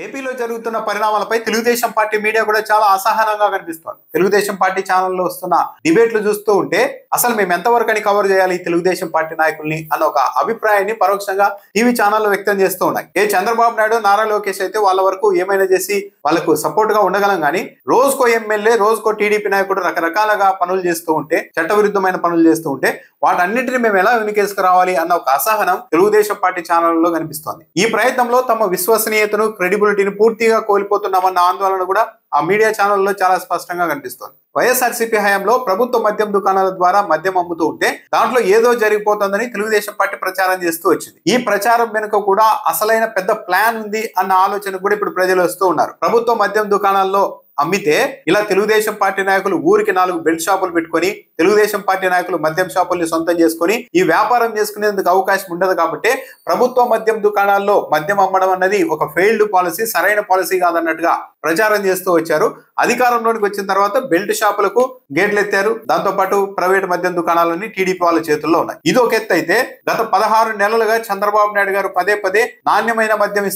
ఏపీలో జరుగుతున్న పరిణామాలపై తెలుగుదేశం పార్టీ మీడియా కూడా చాలా అసహనంగా కనిపిస్తోంది. తెలుగుదేశం పార్టీ ఛానల్లో వస్తున్న డిబేట్లు చూస్తూ ఉంటే అసలు మేము ఎంతవరకు అని కవర్ చేయాలి ఈ తెలుగుదేశం పార్టీ నాయకుల్ని అన్న ఒక అభిప్రాయాన్ని పరోక్షంగా టీవీ ఛానల్లో వ్యక్తం చేస్తూ ఉన్నాయి. చంద్రబాబు నాయుడు, నారా లోకేష్ అయితే వాళ్ళ వరకు ఏమైనా చేసి వాళ్ళకు సపోర్ట్ గా ఉండగలం కానీ రోజుకో ఎమ్మెల్యే, రోజుకో టీడీపీ నాయకుడు రకరకాలుగా పనులు చేస్తూ ఉంటే, చట్టవిరుద్ధమైన పనులు చేస్తూ ఉంటే వాటన్నిటిని మేము ఎలా వెనుకేసుకురావాలి అన్న ఒక అసహనం తెలుగుదేశం పార్టీ ఛానల్లో కనిపిస్తోంది. ఈ ప్రయత్నంలో తమ విశ్వసనీయతను, క్రెడిబిలిటీని పూర్తిగా కోల్పోతున్నామన్న ఆందోళన కూడా ఆ మీడియా ఛానల్లో చాలా స్పష్టంగా కనిపిస్తోంది. వైఎస్ఆర్సీపీ హయాంలో ప్రభుత్వ మద్యం దుకాణాల ద్వారా మద్యం అమ్ముతూ ఉంటే దాంట్లో ఏదో జరిగిపోతుందని తెలుగుదేశం పార్టీ ప్రచారం చేస్తూ వచ్చింది. ఈ ప్రచారం వెనుక కూడా అసలైన పెద్ద ప్లాన్ ఉంది అన్న ఆలోచన కూడా ఇప్పుడు ప్రజలు వస్తూ ఉన్నారు. ప్రభుత్వ మద్యం దుకాణాల్లో అమ్మితే ఇలా తెలుగుదేశం పార్టీ నాయకులు ఊరికి 4 బెల్ట్ షాపులు పెట్టుకొని, తెలుగుదేశం పార్టీ నాయకులు మద్యం షాపుల్ని సొంతం చేసుకుని ఈ వ్యాపారం చేసుకునేందుకు అవకాశం ఉండదు కాబట్టి ప్రభుత్వ మద్యం దుకాణాల్లో మద్యం అమ్మడం అన్నది ఒక ఫెయిల్డ్ పాలసీ, సరైన పాలసీ కాదన్నట్టుగా ప్రచారం చేస్తూ వచ్చారు. అధికారంలోనికి వచ్చిన తర్వాత బెల్ట్ షాపులకు గేట్లు ఎత్తారు. దాంతో పాటు ప్రైవేట్ మద్యం దుకాణాలన్నీ టీడీపీ వాళ్ళ చేతుల్లో ఉన్నాయి. ఇది ఒక ఎత్తు అయితే, గత 16 నెలలుగా చంద్రబాబు నాయుడు గారు పదే నాణ్యమైన మద్యం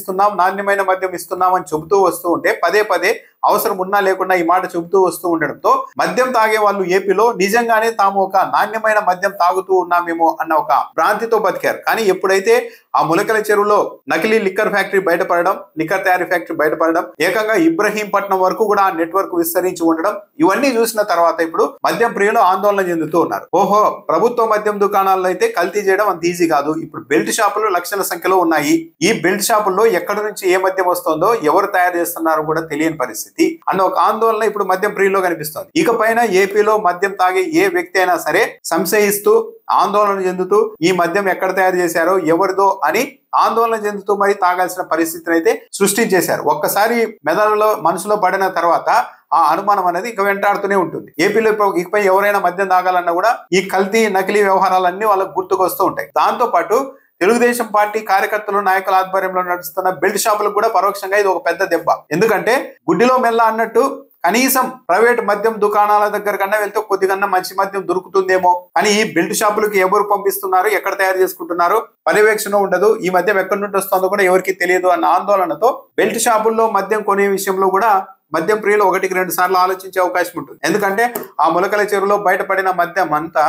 ఇస్తున్నాం అని చెబుతూ వస్తూ ఉంటే, పదే అవసరం ఉన్నా లేకుండా ఈ మాట చెబుతూ వస్తూ ఉండడంతో మద్యం తాగే వాళ్ళు ఏపీలో నిజంగానే తాము ఒక నాణ్యమైన మద్యం తాగుతూ ఉన్నామేమో అన్న ఒక భ్రాంతితో బతికారు. కానీ ఎప్పుడైతే ఆ ములకల చెరువులో నకిలీ లిక్కర్ ఫ్యాక్టరీ బయటపడడం, లిక్కర్ తయారీ ఫ్యాక్టరీ బయటపడడం, ఏకంగా ఇబ్రహీంపట్నం వరకు కూడా ఆ నెట్వర్క్ విస్తరించి ఉండడం, ఇవన్నీ చూసిన తర్వాత ఇప్పుడు మద్యం ప్రియులు ఆందోళన చెందుతూ ఉన్నారు. ఓహో, ప్రభుత్వ మద్యం దుకాణాల్లో అయితే కల్తీ చేయడం అంత ఈజీ కాదు, ఇప్పుడు బెల్ట్ షాపులు లక్షల సంఖ్యలో ఉన్నాయి. ఈ బెల్ట్ షాపుల్లో ఎక్కడి నుంచి ఏ మద్యం వస్తుందో, ఎవరు తయారు చేస్తున్నారో కూడా తెలియని పరిస్థితి అన్న ఒక ఆందోళన ఇప్పుడు మద్యం ప్రియుల్లో కనిపిస్తోంది. ఇకపైన ఏపీలో మద్యం తాగే ఏ వ్యక్తి అయినా సరే సంశయిస్తూ, ఆందోళన చెందుతూ ఈ మద్యం ఎక్కడ తయారు చేశారో, ఎవరిదో అని ఆందోళన చెందుతూ మరి తాగాల్సిన పరిస్థితిని అయితే సృష్టించేశారు. ఒక్కసారి మెదడులో, మనసులో పడిన తర్వాత ఆ అనుమానం అనేది ఇక వెంటాడుతూనే ఉంటుంది. ఏపీలో ఇకపై ఎవరైనా మద్యం తాగాలన్నా కూడా ఈ కల్తీ, నకిలీ వ్యవహారాలన్నీ వాళ్ళకు గుర్తుకొస్తూ ఉంటాయి. దాంతో పాటు తెలుగుదేశం పార్టీ కార్యకర్తలు, నాయకుల ఆధ్వర్యంలో నడుస్తున్న బెల్ట్ షాపులకు కూడా పరోక్షంగా ఇది ఒక పెద్ద దెబ్బ. ఎందుకంటే గుడ్డిలో మెల్ల అన్నట్టు కనీసం ప్రైవేట్ మద్యం దుకాణాల దగ్గర కన్నా వెళ్తే కొద్దిగా మంచి మద్యం దొరుకుతుందేమో, కానీ ఈ బెల్ట్ షాపులకు ఎవరు పంపిస్తున్నారు, ఎక్కడ తయారు చేసుకుంటున్నారు పర్యవేక్షణ ఉండదు. ఈ మద్యం ఎక్కడి నుండి వస్తుందో కూడా ఎవరికి తెలియదు అన్న ఆందోళనతో బెల్ట్ షాపుల్లో మద్యం కొనే విషయంలో కూడా మద్యం ప్రియులు 1-2 సార్లు ఆలోచించే అవకాశం ఉంటుంది. ఎందుకంటే ఆ ములకల చెరువులో బయటపడిన మద్యం అంతా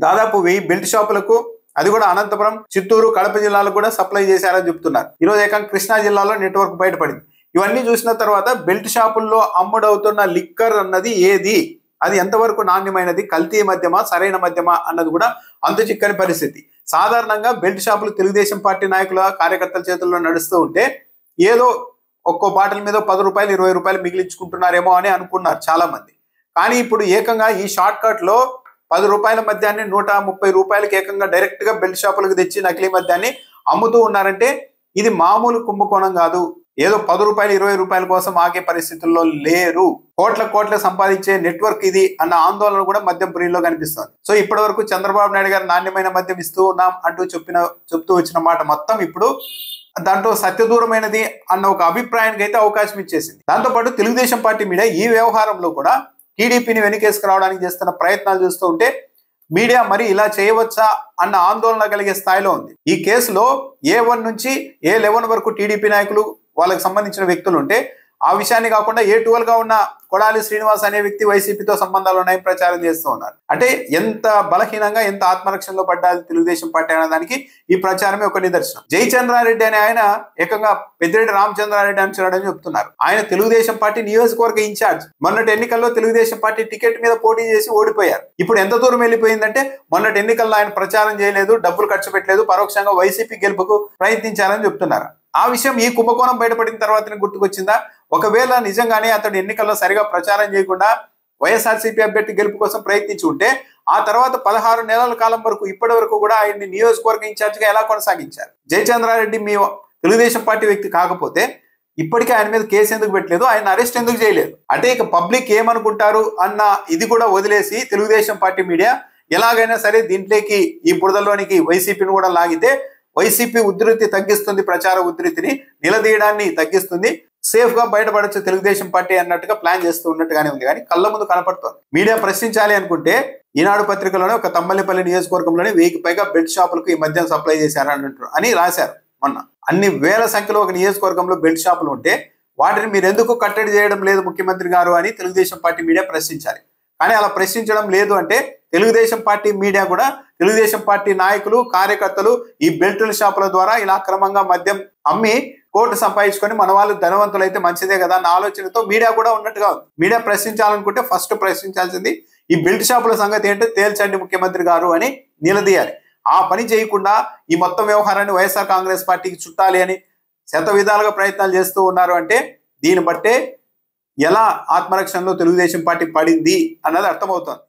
దాదాపు 1000 బెల్ట్ షాపులకు, అది కూడా అనంతపురం, చిత్తూరు, కడప జిల్లాలకు కూడా సప్లై చేశారని చెప్తున్నారు. ఈరోజు ఏకంగా కృష్ణా జిల్లాలో నెట్వర్క్ బయటపడింది. ఇవన్నీ చూసిన తర్వాత బెల్ట్ షాపుల్లో అమ్ముడవుతున్న లిక్కర్ అన్నది ఏది, అది ఎంతవరకు నాణ్యమైనది, కల్తీ మద్యమా, సరైన మద్యమా అన్నది కూడా అంత చిక్కని పరిస్థితి. సాధారణంగా బెల్ట్ షాపులు తెలుగుదేశం పార్టీ నాయకుల, కార్యకర్తల చేతుల్లో నడుస్తూ ఉంటే ఏదో ఒక్కో బాటిల్ మీద 10 రూపాయలు, 20 రూపాయలు మిగిలించుకుంటున్నారేమో అని అనుకున్నారు చాలా మంది. కానీ ఇప్పుడు ఏకంగా ఈ షార్ట్ కట్ లో 10 రూపాయల మద్యాన్ని 130 రూపాయలకి ఏకంగా డైరెక్ట్ గా బెల్ట్ షాపులకు తెచ్చి నకిలీ మద్యాన్ని అమ్ముతూ ఉన్నారంటే ఇది మామూలు కుంభకోణం కాదు. ఏదో 10 రూపాయలు, 20 రూపాయల కోసం ఆగే పరిస్థితుల్లో లేరు. కోట్ల సంపాదించే నెట్వర్క్ ఇది అన్న ఆందోళన కూడా మద్యం ప్రియుల్లో కనిపిస్తుంది. సో ఇప్పటి వరకు చంద్రబాబు నాయుడు గారు నాణ్యమైన మద్యం ఇస్తూ ఉన్నాం అంటూ చెప్తూ వచ్చిన మాట మొత్తం ఇప్పుడు దాంట్లో సత్యదూరమైనది అన్న ఒక అభిప్రాయానికి అయితే అవకాశం ఇచ్చేసింది. దాంతోపాటు తెలుగుదేశం పార్టీ మీడియా ఈ వ్యవహారంలో కూడా టీడీపీని వెనుకేసుకురావడానికి చేస్తున్న ప్రయత్నాలు చూస్తూ ఉంటే మీడియా మరి ఇలా చేయవచ్చా అన్న ఆందోళన కలిగే స్థాయిలో ఉంది. ఈ కేసులో A1 నుంచి A11 వరకు టీడీపీ నాయకులు, వాళ్ళకి సంబంధించిన వ్యక్తులు ఉంటే, ఆ విషయాన్ని కాకుండా A12 గా ఉన్న కొడాలి శ్రీనివాస్ అనే వ్యక్తి వైసీపీతో సంబంధాలు ఉన్నాయని ప్రచారం చేస్తూ ఉన్నారు. అంటే ఎంత బలహీనంగా, ఎంత ఆత్మరక్షణలో పడ్డాలి తెలుగుదేశం పార్టీ అనే దానికి ఈ ప్రచారమే ఒక నిదర్శనం. జయచంద్రారెడ్డి అనే ఆయన ఏకంగా పెద్దిరెడ్డి రామచంద్రారెడ్డి అని చెప్తున్నారు. ఆయన తెలుగుదేశం పార్టీ నియోజకవర్గ ఇన్ఛార్జ్. మొన్నటి ఎన్నికల్లో తెలుగుదేశం పార్టీ టికెట్ మీద పోటీ చేసి ఓడిపోయారు. ఇప్పుడు ఎంత దూరం వెళ్ళిపోయిందంటే మొన్నటి ఎన్నికల్లో ఆయన ప్రచారం చేయలేదు, డబ్బులు ఖర్చు పెట్టలేదు, పరోక్షంగా వైసీపీ గెలుపుకు ప్రయత్నించారని చెప్తున్నారు. ఆ విషయం ఈ కుంభకోణం బయటపడిన తర్వాతనే గుర్తుకొచ్చిందా? ఒకవేళ నిజంగానే అతడు ఎన్నికల్లో సరిగా ప్రచారం చేయకుండా వైఎస్ఆర్సీపీ అభ్యర్థి గెలుపు కోసం ప్రయత్నించి ఉంటే ఆ తర్వాత 16 నెలల కాలం వరకు, ఇప్పటి వరకు కూడా ఆయన్ని నియోజకవర్గ ఇన్ఛార్జిగా ఎలా కొనసాగించారు? జయచంద్రారెడ్డి మీ తెలుగుదేశం పార్టీ వ్యక్తి కాకపోతే ఇప్పటికే ఆయన మీద కేసు ఎందుకు పెట్టలేదు, ఆయన అరెస్ట్ ఎందుకు చేయలేదు? అంటే ఇక పబ్లిక్ ఏమనుకుంటారు అన్న ఇది కూడా వదిలేసి తెలుగుదేశం పార్టీ మీడియా ఎలాగైనా సరే దీంట్లోకి, ఈ బురదలోనికి వైసీపీని కూడా లాగితే వైసీపీ ఉధృతి తగ్గిస్తుంది, ప్రచార ఉధృతిని నిలదీయడాన్ని తగ్గిస్తుంది, సేఫ్ గా బయటపడచ్చు తెలుగుదేశం పార్టీ అన్నట్టుగా ప్లాన్ చేస్తూ ఉన్నట్టుగానే ఉంది. కానీ కళ్ళ ముందు కనపడుతుంది. మీడియా ప్రశ్నించాలి అనుకుంటే ఈనాడు పత్రికలోనే ఒక తమ్మలపల్లి నియోజకవర్గంలోనే 1000కి పైగా బెల్ట్ షాపులకు ఈ మద్యం సప్లై చేశారు అని రాశారు మొన్న. అన్ని వేల సంఖ్యలో ఒక నియోజకవర్గంలో బెల్ట్ షాపులు ఉంటే వాటిని మీరు ఎందుకు కట్టడి చేయడం లేదు ముఖ్యమంత్రి గారు అని తెలుగుదేశం పార్టీ మీడియా ప్రశ్నించాలి. కానీ అలా ప్రశ్నించడం లేదు అంటే తెలుగుదేశం పార్టీ మీడియా కూడా తెలుగుదేశం పార్టీ నాయకులు కార్యకర్తలు ఈ బెల్టుల షాపుల ద్వారా ఇలా అక్రమంగా మద్యం అమ్మి కోట్లు సంపాదించుకొని మన వాళ్ళు ధనవంతులు అయితే మంచిదే కదా అన్న ఆలోచనతో మీడియా కూడా ఉన్నట్టుగా ఉంది. మీడియా ప్రశ్నించాలనుకుంటే ఫస్ట్ ప్రశ్నించాల్సింది ఈ బెల్ట్ షాపుల సంగతి ఏంటో తేల్చండి ముఖ్యమంత్రి గారు అని నిలదీయాలి. ఆ పని చేయకుండా ఈ మొత్తం వ్యవహారాన్ని వైఎస్ఆర్ కాంగ్రెస్ పార్టీకి చుట్టాలి అని శత విధాలుగా ప్రయత్నాలు చేస్తూ ఉన్నారు అంటే దీన్ని బట్టే ఎలా ఆత్మరక్షణలో తెలుగుదేశం పార్టీ పడింది అన్నది అర్థమవుతోంది.